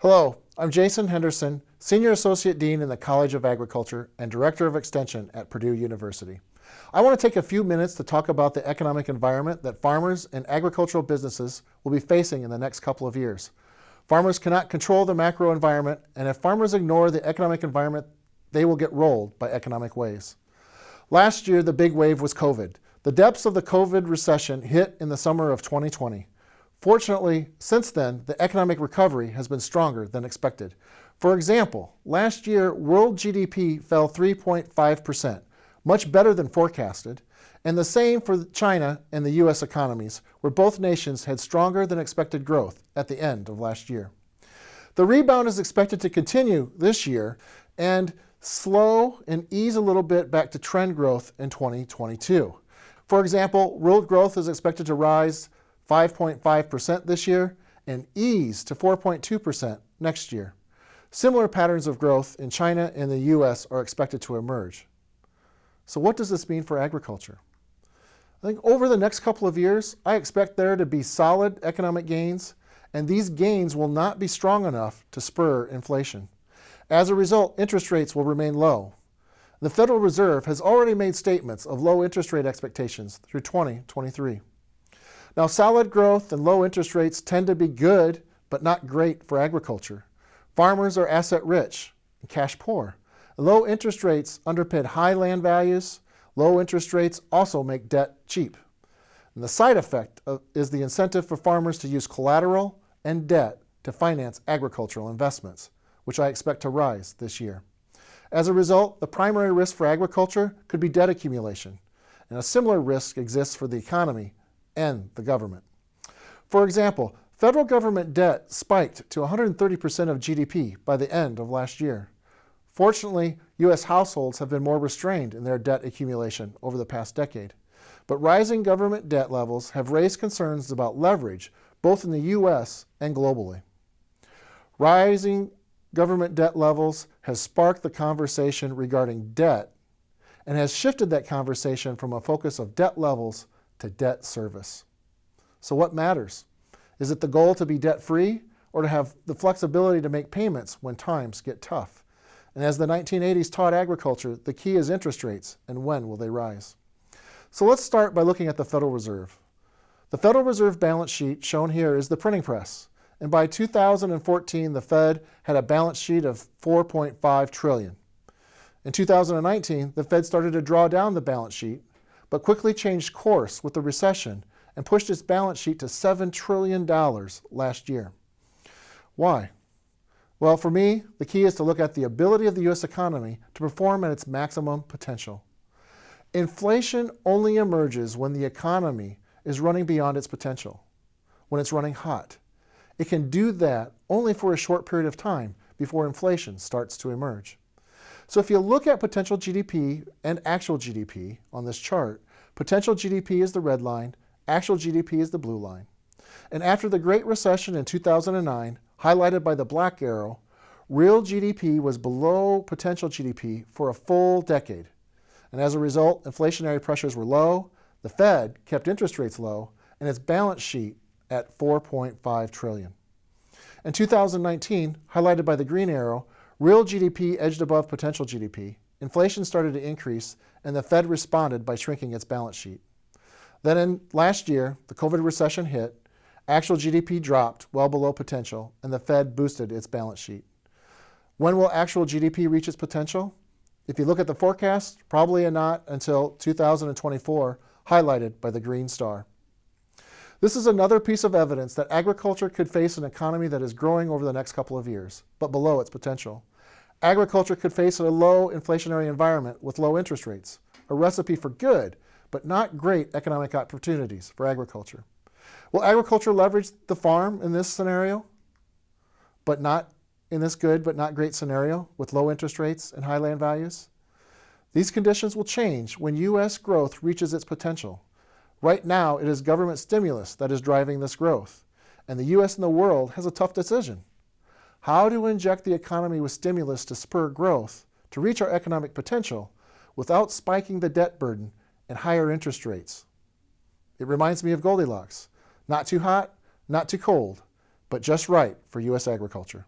Hello, I'm Jason Henderson, Senior Associate Dean in the College of Agriculture and Director of Extension at Purdue University. I want to take a few minutes to talk about the economic environment that farmers and agricultural businesses will be facing in the next couple of years. Farmers cannot control the macro environment, and if farmers ignore the economic environment, they will get rolled by economic waves. Last year, the big wave was COVID. The depths of the COVID recession hit in the summer of 2020. Fortunately, since then, the economic recovery has been stronger than expected. For example, last year, world GDP fell 3.5%, much better than forecasted, and the same for China and the U.S. economies, where both nations had stronger than expected growth at the end of last year. The rebound is expected to continue this year and slow and ease a little bit back to trend growth in 2022. For example, world growth is expected to rise 5.5% this year and ease to 4.2% next year. Similar patterns of growth in China and the U.S. are expected to emerge. So what does this mean for agriculture? I think over the next couple of years, I expect there to be solid economic gains, and these gains will not be strong enough to spur inflation. As a result, interest rates will remain low. The Federal Reserve has already made statements of low interest rate expectations through 2023. Now, solid growth and low interest rates tend to be good, but not great for agriculture. Farmers are asset rich and cash poor. Low interest rates underpin high land values. Low interest rates also make debt cheap. And the side effect is the incentive for farmers to use collateral and debt to finance agricultural investments, which I expect to rise this year. As a result, the primary risk for agriculture could be debt accumulation, and a similar risk exists for the economy and the government. For example, federal government debt spiked to 130% of GDP by the end of last year. Fortunately, U.S. households have been more restrained in their debt accumulation over the past decade. But rising government debt levels have raised concerns about leverage both in the U.S. and globally. Rising government debt levels has sparked the conversation regarding debt and has shifted that conversation from a focus of debt levels to debt service. So what matters? Is it the goal to be debt-free or to have the flexibility to make payments when times get tough? And as the 1980s taught agriculture, the key is interest rates and when will they rise? So let's start by looking at the Federal Reserve. The Federal Reserve balance sheet shown here is the printing press. And by 2014, the Fed had a balance sheet of $4.5 trillion. In 2019, the Fed started to draw down the balance sheet, but quickly changed course with the recession and pushed its balance sheet to $7 trillion last year. Why? Well, for me, the key is to look at the ability of the U.S. economy to perform at its maximum potential. Inflation only emerges when the economy is running beyond its potential, when it's running hot. It can do that only for a short period of time before inflation starts to emerge. So if you look at potential GDP and actual GDP on this chart, potential GDP is the red line, actual GDP is the blue line. And after the Great Recession in 2009, highlighted by the black arrow, real GDP was below potential GDP for a full decade. And as a result, inflationary pressures were low, the Fed kept interest rates low, and its balance sheet at $4.5 trillion. In 2019, highlighted by the green arrow, real GDP edged above potential GDP, inflation started to increase, and the Fed responded by shrinking its balance sheet. Then in last year, the COVID recession hit, actual GDP dropped well below potential, and the Fed boosted its balance sheet. When will actual GDP reach its potential? If you look at the forecast, probably not until 2024, highlighted by the green star. This is another piece of evidence that agriculture could face an economy that is growing over the next couple of years, but below its potential. Agriculture could face a low inflationary environment with low interest rates, a recipe for good, but not great economic opportunities for agriculture. Will agriculture leverage the farm in this scenario, but not in this good but not great scenario with low interest rates and high land values? These conditions will change when U.S. growth reaches its potential. Right now, it is government stimulus that is driving this growth, and the U.S. and the world has a tough decision. How to inject the economy with stimulus to spur growth, to reach our economic potential, without spiking the debt burden and higher interest rates. It reminds me of Goldilocks. Not too hot, not too cold, but just right for U.S. agriculture.